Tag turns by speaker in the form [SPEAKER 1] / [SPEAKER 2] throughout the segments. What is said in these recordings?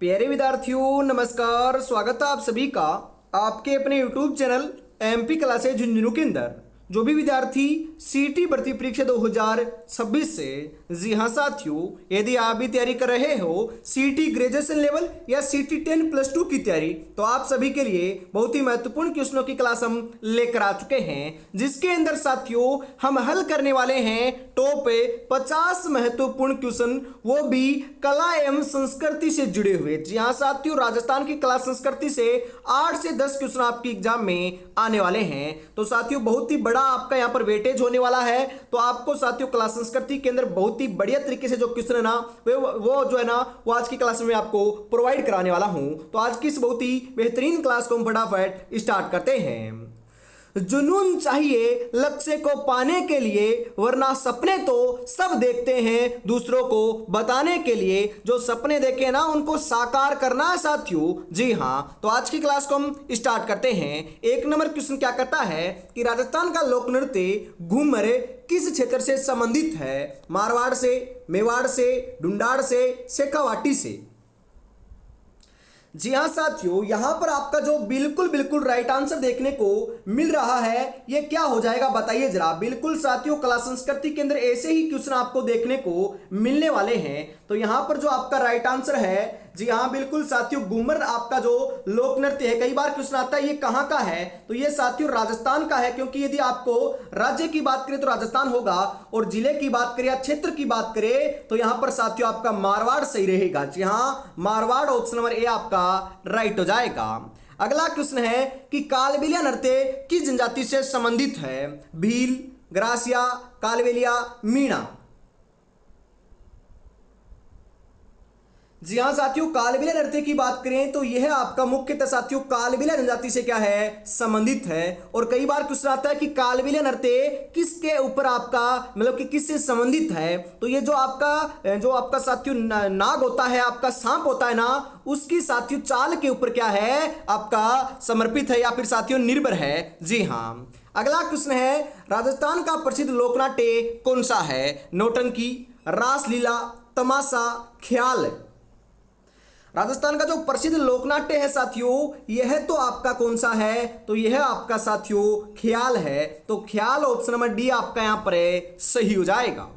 [SPEAKER 1] प्यारे विद्यार्थियों नमस्कार। स्वागत है आप सभी का आपके अपने YouTube channel MP classes Jhunjhunu के अंदर। जो भी विद्यार्थी सीटी भर्ती परीक्षा 2026 से, जी हाँ साथियों, यदि आप भी तैयारी कर रहे हो सीटी ग्रेजुएशन लेवल या सीटी 10+2 की तैयारी, तो आप सभी के लिए बहुत ही महत्वपूर्ण क्वेश्चनों की क्लास हम लेकर आ चुके हैं, जिसके अंदर साथियों हम हल करने वाले हैं टॉप 50 महत्वपूर्ण क्वेश्चन, वो भी कला एवं संस्कृति से जुड़े हुए। जी हाँ साथियों, राजस्थान की कला संस्कृति से 8 से 10 क्वेश्चन आपकी एग्जाम में आने वाले हैं। तो साथियों बहुत ही बड़ा आपका यहाँ पर वेटेज होने वाला है। तो आपको साथियों कला संस्कृति के अंदर बहुत ही बढ़िया तरीके से जो क्वेश्चन है ना वो जो है ना वो आज की क्लास में आपको प्रोवाइड कराने वाला हूं। तो आज की इस बहुत ही बेहतरीन क्लास को हम फटाफट स्टार्ट करते हैं। जुनून चाहिए लक्ष्य को पाने के लिए, वरना सपने तो सब देखते हैं दूसरों को बताने के लिए। जो सपने देखे ना उनको साकार करना है साथियों। जी हाँ, तो आज की क्लास को हम स्टार्ट करते हैं। एक नंबर क्वेश्चन क्या कहता है कि राजस्थान का लोक नृत्य घूमर किस क्षेत्र से संबंधित है? मारवाड़ से, मेवाड़ से, ढूंढाड़ से, शेखावाटी से। जी हाँ साथियों, यहां पर आपका जो बिल्कुल राइट आंसर देखने को मिल रहा है, ये क्या हो जाएगा बताइए जरा। बिल्कुल साथियों, कला संस्कृति के अंदर ऐसे ही क्वेश्चन आपको देखने को मिलने वाले हैं। तो यहां पर जो आपका राइट आंसर है, जी हाँ बिल्कुल साथियों, घूमर आपका जो लोक नृत्य है, कई बार क्वेश्चन आता है ये कहाँ का है, तो ये साथियों राजस्थान का है। क्योंकि यदि आपको राज्य की बात करें तो राजस्थान होगा, और जिले की बात करें या क्षेत्र की बात करें तो यहां पर साथियों आपका मारवाड़ सही रहेगा। जी हाँ, मारवाड़ ऑप्शन नंबर ए आपका राइट हो जाएगा। अगला क्वेश्चन है कि कालबेलिया नृत्य किस जनजाति से संबंधित है? भील, ग्रासिया, कालबेलिया, मीणा। जी हाँ साथियों, कालबेलिया नृत्य की बात करें तो यह आपका मुख्यतः साथियों कालबेलिया जनजाति से क्या है, संबंधित है। और कई बार क्वेश्चन आता है कि कालबेलिया नृत्य किसके ऊपर आपका मतलब कि किससे संबंधित है? तो ये जो आपका साथियों नाग होता है, आपका सांप होता है ना, उसकी साथियों चाल के ऊपर क्या है, आपका समर्पित है या फिर साथियों निर्भर है। जी हाँ। अगला क्वेश्चन है राजस्थान का प्रसिद्ध लोकनाट्य कौन सा है? नौटंकी, रासलीला, तमाशा, ख्याल। राजस्थान का जो प्रसिद्ध लोकनाट्य है साथियों, यह तो आपका कौन सा है? तो यह आपका साथियों ख्याल है। तो ख्याल ऑप्शन नंबर डी आपका यहां पर सही हो जाएगा।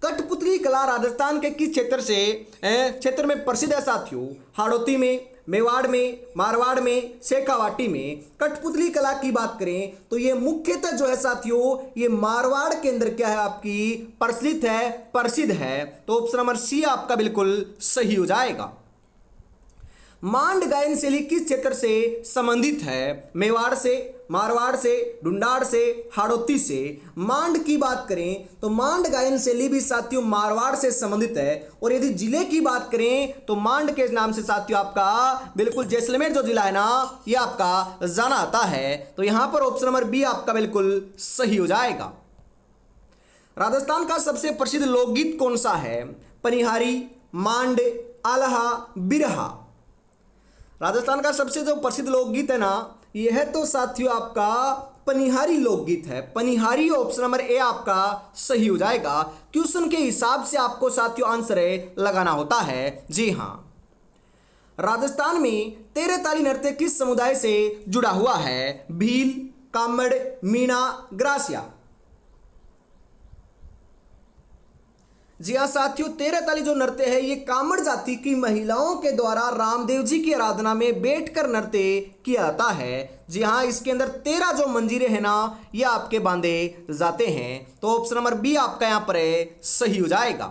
[SPEAKER 1] कठपुतली कला राजस्थान के किस क्षेत्र में प्रसिद्ध है साथियों? हाड़ौती में, मेवाड़ में, मारवाड़ में, शेखावाटी में। कठपुतली कला की बात करें तो ये मुख्यतः जो है साथियों ये मारवाड़ के अंदर क्या है, आपकी प्रसिद्ध है। तो ऑप्शन नंबर सी आपका बिल्कुल सही हो जाएगा। मांड गायन शैली किस क्षेत्र से संबंधित है? मेवाड़ से, मारवाड़ से, ढूंढाड़ से, हाड़ौती से। मांड की बात करें तो मांड गायन शैली भी साथियों मारवाड़ से संबंधित है। और यदि जिले की बात करें तो मांड के नाम से साथियों आपका बिल्कुल जैसलमेर जो जिला है ना, ये आपका जाना आता है। तो यहां पर ऑप्शन नंबर बी आपका बिल्कुल सही हो जाएगा। राजस्थान का सबसे प्रसिद्ध लोकगीत कौन सा है? पनिहारी, मांड, आल्हा, बिरहा। राजस्थान का सबसे जो प्रसिद्ध लोकगीत है ना, यह तो साथियों आपका पनिहारी लोकगीत है। पनिहारी ऑप्शन नंबर ए आपका सही हो जाएगा। क्वेश्चन के हिसाब से आपको साथियों आंसर लगाना होता है। जी हाँ। राजस्थान में तेरहताली नृत्य किस समुदाय से जुड़ा हुआ है? भील, कामड़, मीणा, ग्रासिया। जी हाँ साथियों, तेरहताली जो नृत्य है ये कामड़ जाति की महिलाओं के द्वारा रामदेव जी की आराधना में बैठकर नृत्य किया जाता है। जी हाँ, इसके अंदर 13 जो मंजीरे हैं ना, ये आपके बांधे जाते हैं। तो ऑप्शन नंबर बी आपका यहां पर सही हो जाएगा।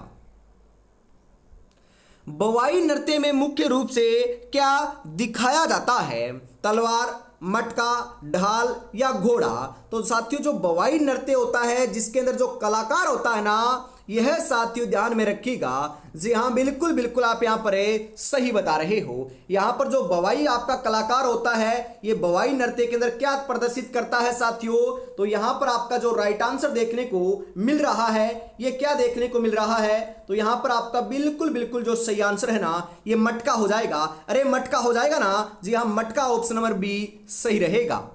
[SPEAKER 1] बवाई नृत्य में मुख्य रूप से क्या दिखाया जाता है? तलवार, मटका, ढाल या घोड़ा। तो साथियों जो बवाई नृत्य होता है जिसके अंदर जो कलाकार होता है ना, यह साथियों ध्यान में रखिएगा। जी हाँ बिल्कुल आप यहाँ पर सही बता रहे हो। यहाँ पर जो बवाई आपका कलाकार होता है, ये बवाई नृत्य के अंदर क्या प्रदर्शित करता है साथियों? तो यहाँ पर आपका जो राइट आंसर देखने को मिल रहा है, ये क्या देखने को मिल रहा है? तो यहाँ पर आपका बिल्कुल जो सही आंसर है ना, ये मटका हो जाएगा। अरे मटका हो जाएगा ना। जी हाँ, मटका ऑप्शन नंबर बी सही रहेगा।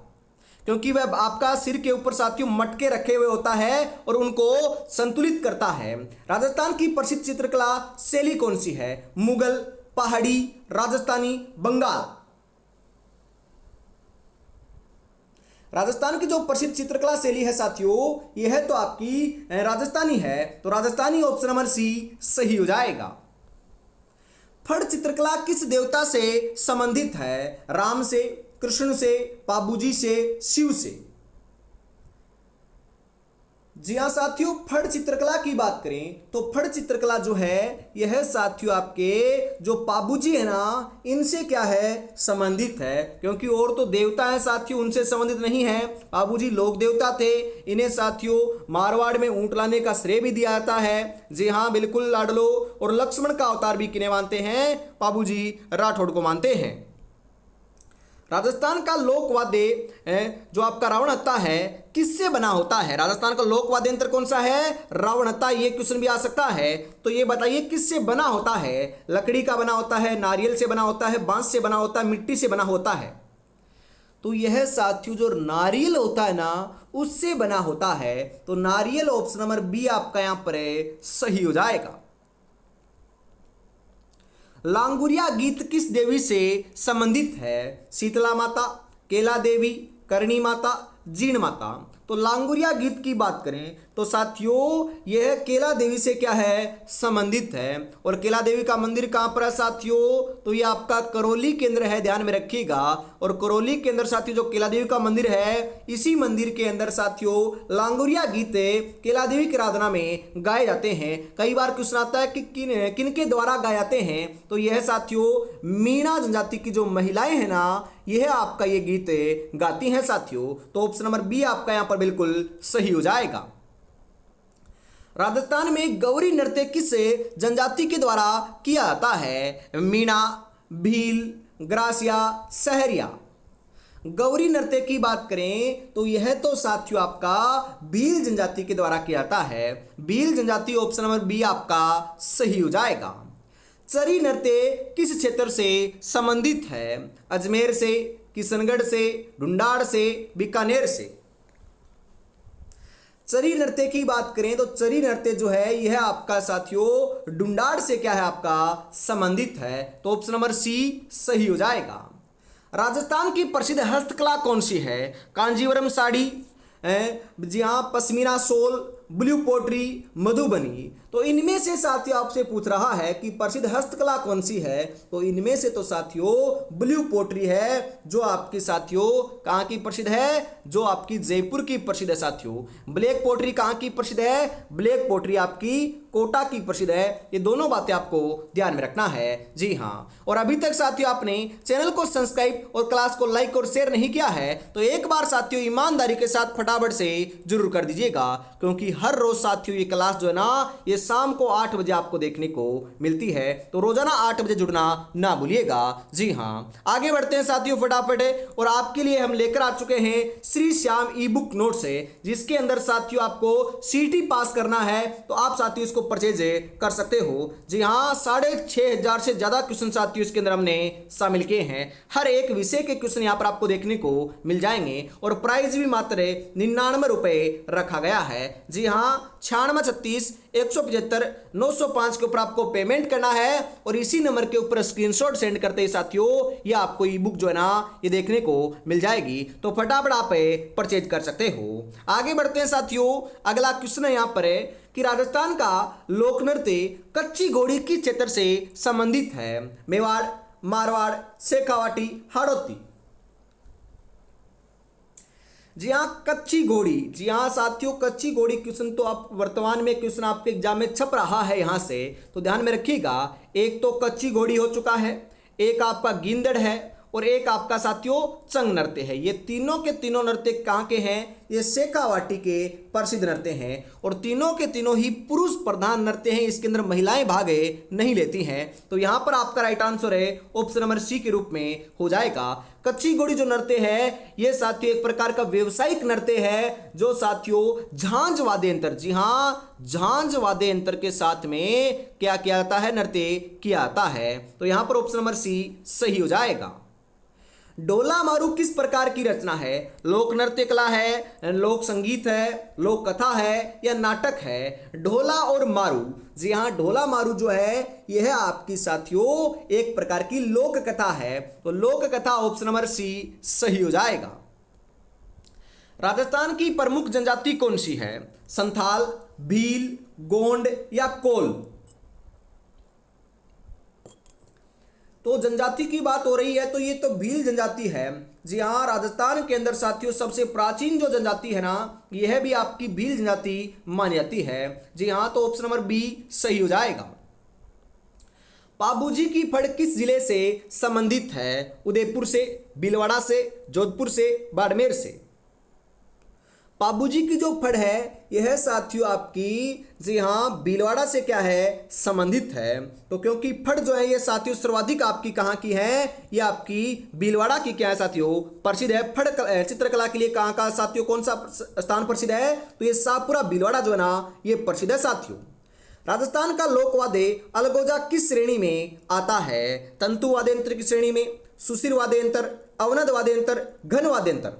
[SPEAKER 1] क्योंकि वह आपका सिर के ऊपर साथियों मटके रखे हुए होता है और उनको संतुलित करता है। राजस्थान की प्रसिद्ध चित्रकला शैली कौन सी है? मुगल, पहाड़ी, राजस्थानी, बंगाल। राजस्थान की जो प्रसिद्ध चित्रकला शैली है साथियों, यह तो आपकी राजस्थानी है, तो राजस्थानी ऑप्शन नंबर सी सही हो जाएगा। फड़ चित्रकला किस देवता से संबंधित है? राम से, कृष्ण से, पाबूजी से, शिव से। जी हाँ साथियों, फड़ चित्रकला की बात करें तो फड़ चित्रकला जो है यह साथियों आपके जो पाबूजी है ना, इनसे क्या है संबंधित है, क्योंकि और तो देवता है साथियों उनसे संबंधित नहीं है। पाबूजी लोक देवता थे। इन्हें साथियों मारवाड़ में ऊंट लाने का श्रेय भी दिया जाता है। जी हाँ बिल्कुल लाडलो। और लक्ष्मण का अवतार भी किन्हें मानते हैं? पाबूजी राठौड़ को मानते हैं। राजस्थान का लोकवाद्य जो आपका रावण हत्ता है किससे बना होता है? राजस्थान का लोकवाद्य यंत्र कौन सा है? रावण हत्ता। ये क्वेश्चन भी आ सकता है, तो ये बताइए किससे बना होता है? लकड़ी का बना होता है, नारियल से बना होता है, बांस से बना होता है, मिट्टी से बना होता है? तो यह साथियों जो नारियल होता है ना, उससे बना होता है। तो नारियल ऑप्शन नंबर बी आपका यहां पर सही हो जाएगा। लांगुरिया गीत किस देवी से संबंधित है? शीतला माता, केला देवी, करणी माता, जीण माता। तो लांगुरिया गीत की बात करें तो साथियों यह केला देवी से क्या है संबंधित है। और केला देवी का मंदिर कहां पर है साथियों? तो ये आपका करौली के अंदर है, ध्यान में रखिएगा। और करौली के अंदर साथियों जो केला देवी का मंदिर है, इसी मंदिर के अंदर साथियों लांगुरिया गीत केला देवी की आराधना में गाए जाते हैं। कई बार क्वेश्चन आता है कि किन के द्वारा गाए जाते हैं? तो यह साथियों मीणा जनजाति की जो महिलाएं हैं ना, यह आपका ये गीत गाती हैं साथियों। तो ऑप्शन नंबर बी आपका यहां पर बिल्कुल सही हो जाएगा। राजस्थान में गौरी नृत्य किस जनजाति के द्वारा किया जाता है? मीणा, भील, ग्रासिया, सहरिया। गौरी नृत्य की बात करें तो यह तो साथियों आपका भील जनजाति के द्वारा किया जाता है। भील जनजाति ऑप्शन नंबर बी आपका सही हो जाएगा। चरी नृत्य किस क्षेत्र से संबंधित है? अजमेर से, किशनगढ़ से, ढूंढाड़ से, बीकानेर से। चरी नृत्य की बात करें तो चरी नृत्य जो है यह आपका साथियों ढूंढाड़ से क्या है आपका संबंधित है। तो ऑप्शन नंबर सी सही हो जाएगा। राजस्थान की प्रसिद्ध हस्तकला कौन सी है? कांजीवरम साड़ी, जी हाँ pashmina shawl, blue pottery, Madhubani. तो इनमें से साथियों आपसे पूछ रहा है कि प्रसिद्ध हस्तकला कौन सी है? तो इनमें से तो साथियों ब्लू पोट्री है, जो आपकी साथियों कहाँ की प्रसिद्ध है? जो आपकी जयपुर की प्रसिद्ध है साथियों। ब्लैक पोट्री कहाँ की प्रसिद्ध है? ब्लैक पोट्री आपकी कोटा की प्रसिद्ध है। ये दोनों बातें आपको ध्यान में रखना है। जी हाँ, और अभी तक साथियों आपने चैनल को सब्सक्राइब और क्लास को लाइक और शेयर नहीं किया है तो एक बार साथियों ईमानदारी के साथ फटाफट से जरूर कर दीजिएगा, क्योंकि हर रोज साथियों ये क्लास जो है ना, ये शाम को 8 बजे आपको देखने को मिलती है। तो रोजाना 8 बजे जुड़ना ना भूलिएगा। जी हाँ, आगे बढ़ते हैं साथियों फटाफट। और आपके लिए हम लेकर आ चुके हैं श्री श्याम ई बुक नोट्स है, जिसके अंदर साथियों आपको सीटी पास करना है तो आप साथियों इसको परचेज कर सकते हो। जी हाँ, 6500 से ज्यादा क्वेश्चन साथियों इसके अंदर हमने शामिल किए हैं। हर एक विषय के क्वेश्चन यहाँ पर आपको देखने को मिल जाएंगे और प्राइस भी मात्र 99 रुपए रखा गया है। जी हाँ, 9636 175 905 के ऊपर आपको पेमेंट करना है और इसी नंबर के ऊपर स्क्रीनशॉट सेंड करते ही साथियों ये आपको ई बुक जो है ना ये देखने को मिल जाएगी। तो फटाफट आप परचेज कर सकते हो। आगे बढ़ते हैं साथियों, अगला क्वेश्चन है यहाँ पर कि राजस्थान का लोक नृत्य कच्ची घोड़ी किस क्षेत्र से संबंधित है? मेवाड़, मारवाड़, शेखावाटी, हाड़ौती। जी हाँ, कच्ची घोड़ी। जी हाँ साथियों, कच्ची घोड़ी क्वेश्चन तो आप वर्तमान में क्वेश्चन आपके एग्जाम में छप रहा है यहाँ से, तो ध्यान में रखिएगा। एक तो कच्ची घोड़ी हो चुका है, एक आपका गिंदड़ है और एक आपका साथियों चंग नृत्य है। ये तीनों के तीनों नृत्य कहाँ के हैं? ये शेखावाटी के प्रसिद्ध नृत्य हैं और तीनों के तीनों ही पुरुष प्रधान नृत्य हैं। इसके अंदर महिलाएं भाग नहीं लेती हैं। तो यहाँ पर आपका राइट आंसर है ऑप्शन नंबर सी के रूप में हो जाएगा। कच्ची घोड़ी जो नृत्य है ये साथियों एक प्रकार का व्यवसायिक नृत्य है, जो साथियों झांझ वाद्य यंत्र, जी हाँ झांझ वाद्य यंत्र के साथ में क्या किया जाता है? नृत्य किया जाता है। तो यहाँ पर ऑप्शन नंबर सी सही हो जाएगा। ढोला मारू किस प्रकार की रचना है? लोक नृत्य कला है, लोक संगीत है, लोक कथा है या नाटक है? ढोला और मारू जी हाँ, ढोला मारू जो है यह आपकी साथियों एक प्रकार की लोक कथा है, तो लोक कथा ऑप्शन नंबर सी सही हो जाएगा। राजस्थान की प्रमुख जनजाति कौन सी है? संथाल, भील, गोंड या कोल? तो जनजाति की बात हो रही है तो ये तो भील जनजाति है। जी हाँ, राजस्थान के अंदर साथियों सबसे प्राचीन जो जनजाति है ना, यह भी आपकी भील जनजाति मानी जाती है। जी हाँ, तो ऑप्शन नंबर बी सही हो जाएगा। पाबूजी की फड़ किस जिले से संबंधित है? उदयपुर से, भीलवाड़ा से, जोधपुर से, बाड़मेर से? पाबूजी की जो फड़ है यह साथियों आपकी जी हाँ भीलवाड़ा से क्या है संबंधित है। तो क्योंकि फड़ जो है ये साथियों सर्वाधिक आपकी कहाँ की है? ये आपकी भीलवाड़ा की क्या है साथियों प्रसिद्ध है। फड़ चित्रकला के लिए कहाँ का साथियों कौन सा स्थान प्रसिद्ध है? तो ये शाहपुरा भीलवाड़ा जो है ना ये प्रसिद्ध है साथियों। राजस्थान का लोकवाद्य अलगोजा किस श्रेणी में आता है? तंतु वाद्यंत्र की श्रेणी में, सुशिर वाद्यंत्र, अवनद वाद्यंत्र, घन वाद्यंत्र?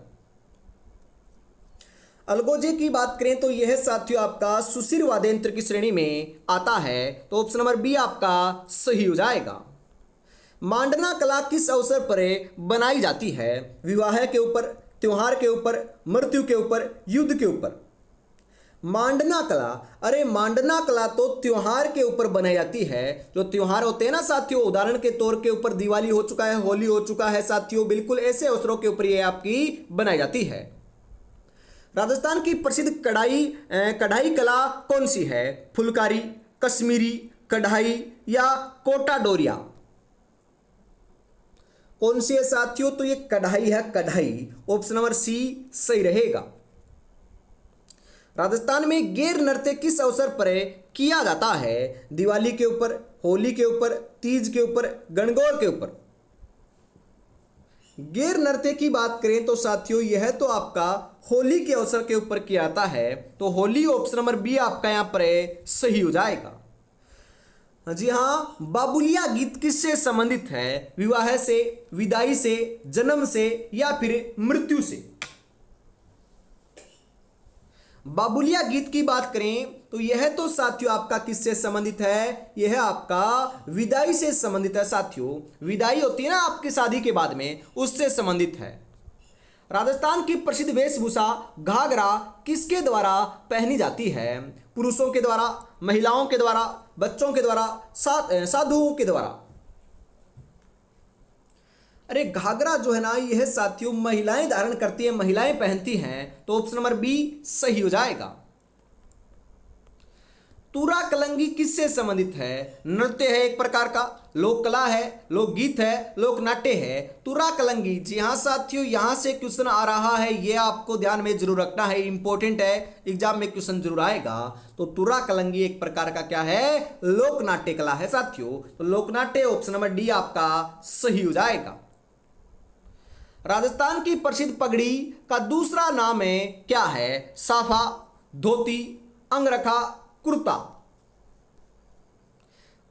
[SPEAKER 1] अलगोजे की बात करें तो यह साथियों आपका सुशिर वाद्यंत्र की श्रेणी में आता है, तो ऑप्शन नंबर बी आपका सही हो जाएगा। मांडना कला किस अवसर पर बनाई जाती है? विवाह के ऊपर, त्योहार के ऊपर, मृत्यु के ऊपर, युद्ध के ऊपर? मांडना कला, अरे मांडना कला तो त्योहार के ऊपर बनाई जाती है। जो त्योहार होते हैं ना साथियों, उदाहरण के तौर के ऊपर दिवाली हो चुका है, होली हो चुका है साथियों, बिल्कुल ऐसे अवसरों के ऊपर ये आपकी बनाई जाती है। राजस्थान की प्रसिद्ध कढ़ाई कला कौन सी है? फुलकारी, कश्मीरी, कढ़ाई या कोटा डोरिया? कौन सी है साथियों? तो ये कढ़ाई है, कढ़ाई। ऑप्शन नंबर सी सही रहेगा। राजस्थान में गेर नृत्य किस अवसर पर किया जाता है? दिवाली के ऊपर, होली के ऊपर, तीज के ऊपर, गणगौर के ऊपर? गेर नृत्य की बात करें तो साथियों यह तो आपका होली के अवसर के ऊपर किया जाता है, तो होली ऑप्शन नंबर बी आपका यहां पर सही हो जाएगा। जी हाँ, बाबुलिया गीत किससे संबंधित है? विवाह से, विदाई से, जन्म से या फिर मृत्यु से? बाबुलिया गीत की बात करें तो यह तो साथियों आपका किससे संबंधित है? यह आपका विदाई से संबंधित है साथियों। विदाई होती है ना आपकी शादी के बाद में, उससे संबंधित है। राजस्थान की प्रसिद्ध वेशभूषा घाघरा किसके द्वारा पहनी जाती है? पुरुषों के द्वारा, महिलाओं के द्वारा, बच्चों के द्वारा, साधुओं के द्वारा? अरे घाघरा जो है ना यह साथियों महिलाएं धारण करती है, महिलाएं पहनती हैं, तो ऑप्शन नंबर बी सही हो जाएगा। तुरा कलंगी किससे संबंधित है? नृत्य है एक प्रकार का, लोक कला है, लोकगीत है, लोक नाट्य है। तुरा कलंगी, जी हाँ साथियों यहां से क्वेश्चन आ रहा है, यह आपको ध्यान में जरूर रखना है, इंपॉर्टेंट है, एग्जाम में क्वेश्चन जरूर आएगा। तो तुरा कलंगी एक प्रकार का क्या है? लोक नाट्य कला है साथियों। तो लोक नाट्य ऑप्शन नंबर डी आपका सही हो जाएगा। राजस्थान की प्रसिद्ध पगड़ी का दूसरा नाम है क्या है? साफा, धोती, अंगरखा, कुर्ता?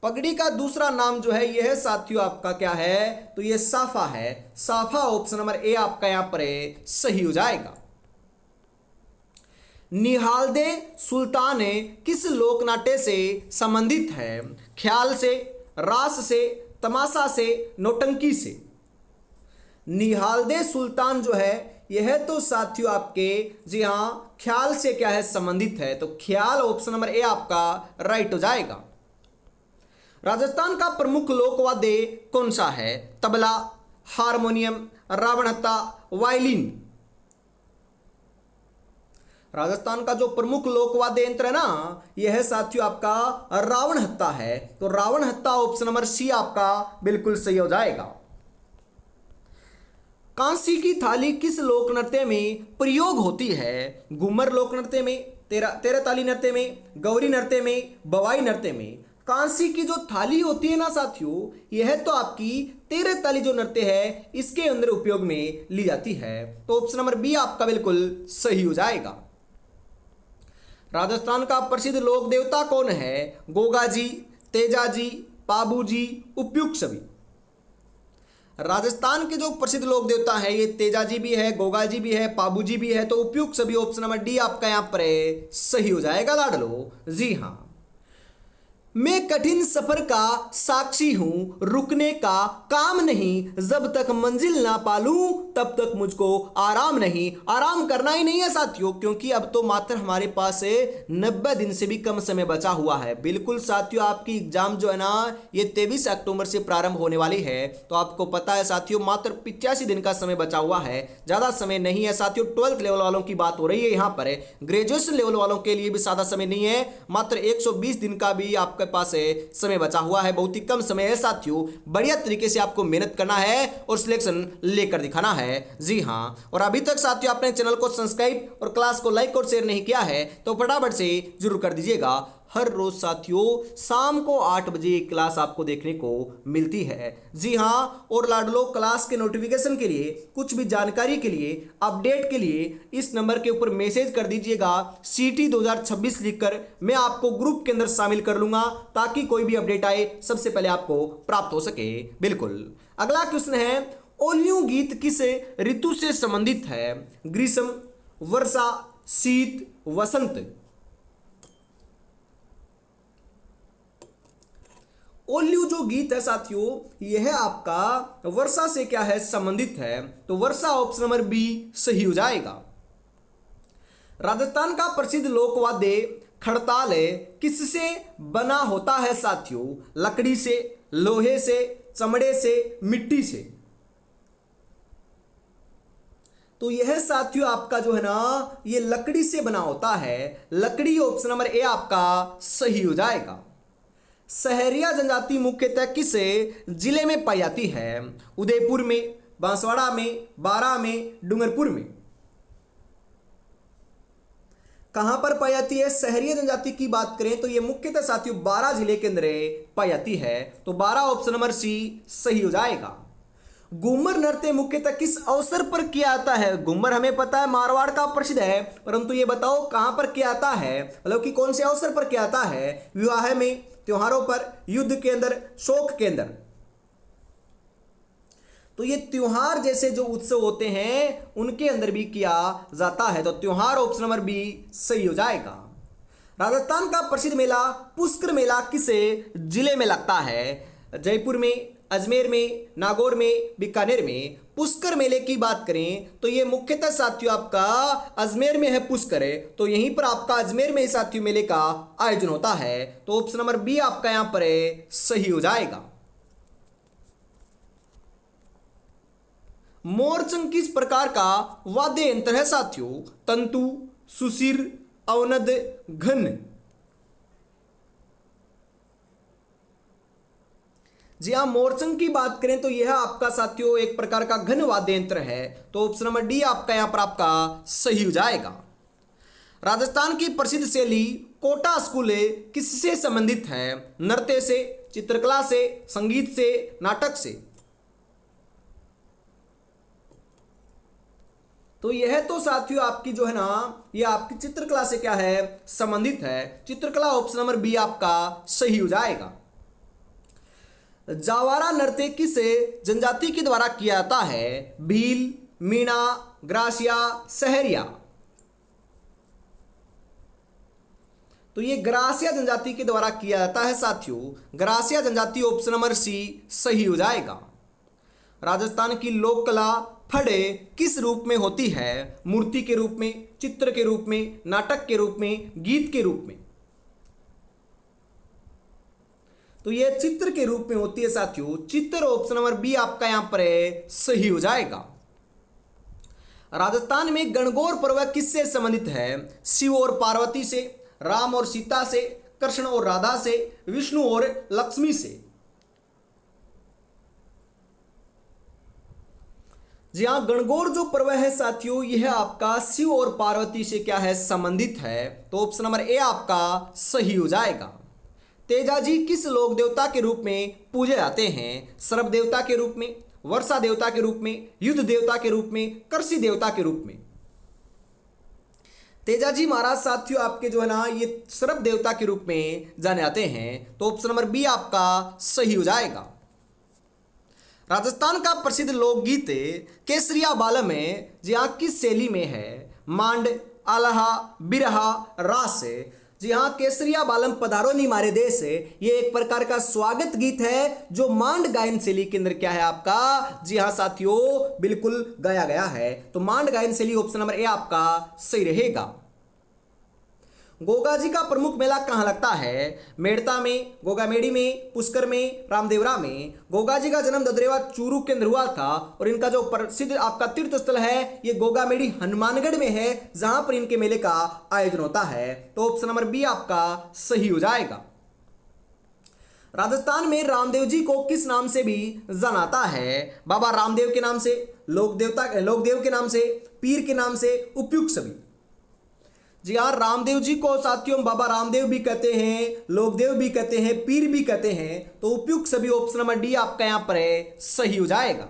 [SPEAKER 1] पगड़ी का दूसरा नाम जो है यह साथियों आपका क्या है? तो यह साफा है। साफा ऑप्शन नंबर ए आपका यहां पर सही हो जाएगा। निहालदे सुल्तान किस लोकनाट्य से संबंधित है? ख्याल से, रास से, तमाशा से, नौटंकी से? निहालदे सुल्तान जो है यह तो साथियों आपके जी हाँ ख्याल से क्या है संबंधित है, तो ख्याल ऑप्शन नंबर ए आपका राइट हो जाएगा। राजस्थान का प्रमुख लोकवाद्य कौन सा है? तबला, हारमोनियम, रावणहत्ता, वायलिन? राजस्थान का जो प्रमुख लोकवाद्य यंत्र है ना यह साथियों आपका रावणहत्ता है, तो रावणहत्ता ऑप्शन नंबर सी आपका बिल्कुल सही हो जाएगा। कांसी की थाली किस लोक नृत्य में प्रयोग होती है? घूमर लोक नृत्य में, तेरह ताली नृत्य में, गौरी नृत्य में, बवाई नृत्य में? कांसी की जो थाली होती है ना साथियों यह तो आपकी 13 ताली जो नृत्य है इसके अंदर उपयोग में ली जाती है, तो ऑप्शन नंबर बी आपका बिल्कुल सही हो जाएगा। राजस्थान का प्रसिद्ध लोक देवता कौन है? गोगाजी, तेजाजी, पाबूजी, उपयुक्त सभी? राजस्थान के जो प्रसिद्ध लोक देवता है ये तेजाजी भी है, गोगाजी भी है, पाबूजी भी है, तो उपयुक्त सभी ऑप्शन नंबर डी आपका यहां पर सही हो जाएगा लाडलो। जी हाँ, मैं कठिन सफर का साक्षी हूँ, रुकने का काम नहीं, जब तक मंजिल ना पालूं तब तक मुझको आराम नहीं। आराम करना ही नहीं है साथियों, क्योंकि अब तो मात्र हमारे पास 90 दिन से भी कम समय बचा हुआ है। बिल्कुल साथियों, आपकी एग्जाम जो है ना ये 23 अक्टूबर से प्रारंभ होने वाली है। तो आपको पता है साथियों, मात्र 85 दिन का समय बचा हुआ है, ज़्यादा समय नहीं है साथियों। 12th लेवल वालों की बात हो रही है यहाँ पर, ग्रेजुएशन लेवल वालों के लिए भी ज़्यादा समय नहीं है, मात्र 120 दिन का भी आपके पास समय बचा हुआ है। बहुत ही कम समय है साथियों, बढ़िया तरीके से आपको मेहनत करना है और सिलेक्शन लेकर दिखाना है। जी हां, और अभी तक साथियों आपने चैनल को सब्सक्राइब और क्लास को लाइक और शेयर नहीं किया है तो फटाफट से जरूर कर दीजिएगा। हर रोज साथियों शाम को 8 बजे क्लास आपको देखने को मिलती है। जी हां, और लाडलो क्लास के नोटिफिकेशन के लिए, कुछ भी जानकारी के लिए, अपडेट के लिए इस नंबर के ऊपर मैसेज कर दीजिएगा CT 2026 लिखकर। मैं आपको ग्रुप के अंदर शामिल कर लूंगा ताकि कोई भी अपडेट आए सबसे पहले आपको प्राप्त हो सके। बिल्कुल। अगला क्वेश्चन है, ओलियो गीत किस ऋतु से संबंधित है? ग्रीष्म, वर्षा, शीत, वसंत। ओल्यू जो गीत है साथियों यह आपका वर्षा से क्या है संबंधित है, तो वर्षा ऑप्शन नंबर बी सही हो जाएगा। राजस्थान का प्रसिद्ध लोकवाद्य खड़ताल किससे बना होता है साथियों? लकड़ी से, लोहे से, चमड़े से, मिट्टी से। तो यह साथियों आपका जो है ना ये लकड़ी से बना होता है। लकड़ी ऑप्शन नंबर ए आपका सही हो जाएगा। सहरिया जनजाति मुख्यतः किस जिले में पाई जाती है? उदयपुर में, बांसवाड़ा में, बारां में, डूंगरपुर में। कहां पर पाई जाती है सहरिया जनजाति की बात करें तो यह मुख्यतः साथियों बारां जिले के अंदर पाई जाती है। तो बारां ऑप्शन नंबर सी सही हो जाएगा। घूमर नृत्य मुख्यतः किस अवसर पर किया जाता है? घूमर हमें पता है मारवाड़ का प्रसिद्ध है, परंतु ये बताओ कहां पर किया जाता है, मतलब कि कौन से अवसर पर किया जाता है? विवाह में, त्योहारों पर, युद्ध के अंदर, शोक के अंदर। तो ये त्योहार जैसे जो उत्सव होते हैं उनके अंदर भी किया जाता है। तो त्योहार ऑप्शन नंबर बी सही हो जाएगा। राजस्थान का प्रसिद्ध मेला पुष्कर मेला किस जिले में लगता है? जयपुर में, अजमेर में, नागौर में, बीकानेर में। पुष्कर मेले की बात करें तो ये मुख्यतः साथियों आपका अजमेर में है पुष्कर है, तो यहीं पर आपका अजमेर में साथियों मेले का आयोजन होता है। तो ऑप्शन नंबर बी आपका यहां पर सही हो जाएगा। मोरचंग किस प्रकार का वाद्य यंत्र है साथियों? तंतु, सुशिर, अवनद, घन। जी हाँ, मोरचंग की बात करें तो यह आपका साथियों एक प्रकार का घन वाद्य यंत्र है। तो ऑप्शन नंबर डी आपका यहां पर आपका सही हो जाएगा। राजस्थान की प्रसिद्ध शैली कोटा स्कूल किससे संबंधित है? नृत्य से, चित्रकला से, संगीत से, नाटक से। तो यह तो साथियों आपकी जो है ना यह आपकी चित्रकला से क्या है संबंधित है। चित्रकला ऑप्शन नंबर बी आपका सही हो जाएगा। जावारा नृत्य किस जनजाति के द्वारा किया जाता है? भील, मीणा, ग्रासिया, सहरिया। तो ये ग्रासिया जनजाति के द्वारा किया जाता है साथियों। ग्रासिया जनजाति ऑप्शन नंबर सी सही हो जाएगा। राजस्थान की लोक कला फड़े किस रूप में होती है? मूर्ति के रूप में, चित्र के रूप में, नाटक के रूप में, गीत के रूप में। तो यह चित्र के रूप में होती है साथियों। चित्र ऑप्शन नंबर बी आपका यहां पर सही हो जाएगा। राजस्थान में गणगौर पर्व किससे संबंधित है? शिव और पार्वती से, राम और सीता से, कृष्ण और राधा से, विष्णु और लक्ष्मी से। जी हाँ, गणगौर जो पर्व है साथियों यह आपका शिव और पार्वती से क्या है संबंधित है। तो ऑप्शन नंबर ए आपका सही हो जाएगा। तेजाजी किस लोक देवता के रूप में पूजे जाते हैं? सर्प देवता के रूप में, वर्षा देवता के रूप में, युद्ध देवता के रूप में, कृषि देवता के रूप में। तेजाजी महाराज साथियों आपके जो है ना ये सर्प देवता के रूप में जाने जाते हैं। तो ऑप्शन नंबर बी आपका सही हो जाएगा। राजस्थान का प्रसिद्ध लोकगीत केसरिया बालम है जी हाँ किस शैली में है? मांड, आल्हा, बिरहा, रास। जी हाँ, केसरिया बालम पधारो नी मारे देश है, ये एक प्रकार का स्वागत गीत है जो मांड गायन शैली के अंदर क्या है आपका, जी हाँ साथियों, बिल्कुल गाया गया है। तो मांड गायन शैली ऑप्शन नंबर ए आपका सही रहेगा। गोगा जी का प्रमुख मेला कहाँ लगता है? मेड़ता में, गोगामेड़ी में, पुष्कर में, रामदेवरा में। गोगा जी का जन्म ददरेवा चूरू के अंदर हुआ था और इनका जो प्रसिद्ध आपका तीर्थ स्थल है ये गोगामेड़ी हनुमानगढ़ में है, जहां पर इनके मेले का आयोजन होता है। तो ऑप्शन नंबर बी आपका सही हो जाएगा। राजस्थान में रामदेव जी को किस नाम से भी जानाता है? बाबा रामदेव के नाम से, लोकदेव के नाम से, पीर के नाम से, उपयुक्त सभी। जी हाँ, रामदेव जी को साथियों बाबा रामदेव भी कहते हैं, लोकदेव भी कहते हैं, पीर भी कहते हैं। तो उपयुक्त सभी ऑप्शन नंबर डी आपका यहां पर है, सही हो जाएगा।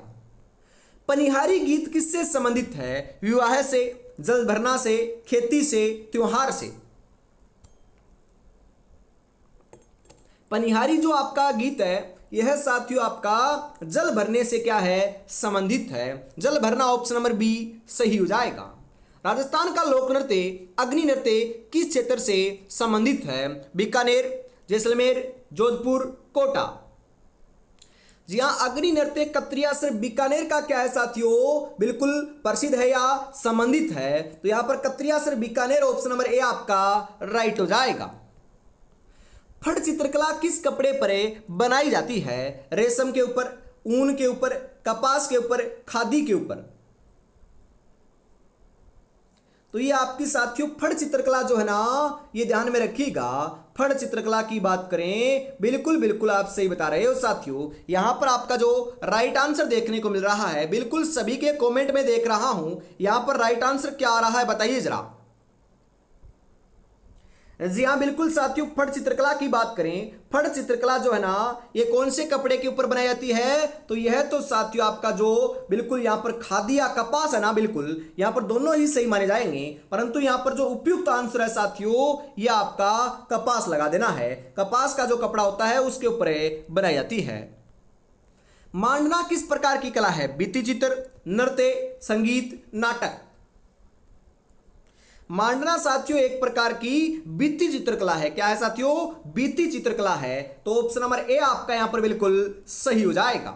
[SPEAKER 1] पनिहारी गीत किससे संबंधित है? विवाह से, जल भरना से, खेती से, त्योहार से। पनिहारी जो आपका गीत है यह साथियों आपका जल भरने से क्या है, संबंधित है। जल भरना ऑप्शन नंबर बी सही हो जाएगा। राजस्थान का लोक नृत्य अग्नि नृत्य किस क्षेत्र से संबंधित है? बीकानेर, जैसलमेर, जोधपुर, कोटा। जी हाँ, अग्नि नृत्य कत्रिया सिर्फ बीकानेर का क्या है साथियों, बिल्कुल प्रसिद्ध है या संबंधित है। तो यहां पर कत्रिया सिर्फ बीकानेर ऑप्शन नंबर ए आपका राइट हो जाएगा। फट चित्रकला किस कपड़े पर बनाई जाती है? रेशम के ऊपर, ऊन के ऊपर, कपास के ऊपर, खादी के ऊपर। तो ये आपकी साथियों फट चित्रकला जो है ना, ये ध्यान में रखिएगा। फट चित्रकला की बात करें, बिल्कुल बिल्कुल आप सही बता रहे हो साथियों। यहां पर आपका जो राइट आंसर देखने को मिल रहा है, बिल्कुल सभी के कमेंट में देख रहा हूं, यहां पर राइट आंसर क्या आ रहा है बताइए जरा। जी हाँ, बिल्कुल साथियों, फट चित्रकला की बात करें, फट चित्रकला जो है ना ये कौन से कपड़े के ऊपर बनाई जाती है? तो यह तो साथियों आपका जो बिल्कुल यहाँ पर खादी या कपास है ना, बिल्कुल यहाँ पर दोनों ही सही माने जाएंगे, परंतु यहाँ पर जो उपयुक्त आंसर है साथियों ये आपका कपास लगा देना है। कपास का जो कपड़ा होता है उसके ऊपर बनाई जाती है। मांडना किस प्रकार की कला है? भित्ति चित्र, नृत्य, संगीत, नाटक। मांडना साथियों एक प्रकार की भित्ति चित्रकला है। क्या है साथियों? भित्ति चित्रकला है। तो ऑप्शन नंबर ए आपका यहां पर बिल्कुल सही हो जाएगा।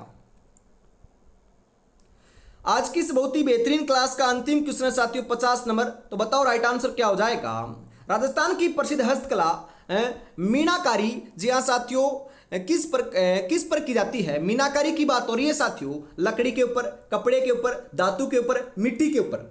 [SPEAKER 1] आज की इस बहुत ही बेहतरीन क्लास का अंतिम क्वेश्चन है साथियों 50 नंबर। तो बताओ राइट आंसर क्या हो जाएगा? राजस्थान की प्रसिद्ध हस्तकला मीनाकारी, जी हाँ साथियों, किस पर की जाती है? मीनाकारी की बात हो रही है साथियों, लकड़ी के ऊपर, कपड़े के ऊपर, धातु के ऊपर, मिट्टी के ऊपर।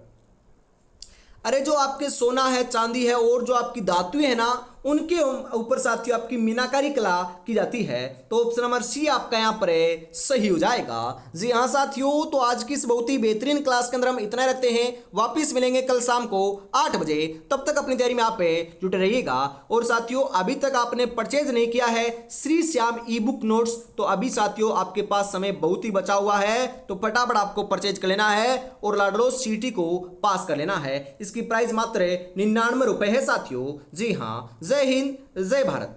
[SPEAKER 1] अरे जो आपके सोना है, चांदी है और जो आपकी धातुएं है ना, उनके ऊपर साथियों आपकी मीनाकारी कला की जाती है। तो ऑप्शन नंबर सी आपका यहाँ पर सही हो जाएगा। जी हाँ साथियों, तो आज की इस बहुत ही बेहतरीन क्लास के अंदर हम इतना रखते हैं। वापिस मिलेंगे कल शाम को 8 बजे। तब तक अपनी तैयारी में आप जुटे रहिएगा। और साथियों अभी तक आपने परचेज नहीं किया है श्री श्याम ई बुक नोट्स, तो अभी साथियों आपके पास समय बहुत ही बचा हुआ है, तो फटाफट आपको परचेज कर लेना है और लाडलोस सीटी को पास कर लेना है। इसकी प्राइस मात्र 99 रुपए है साथियों। जी हाँ, जय हिंद, जय भारत।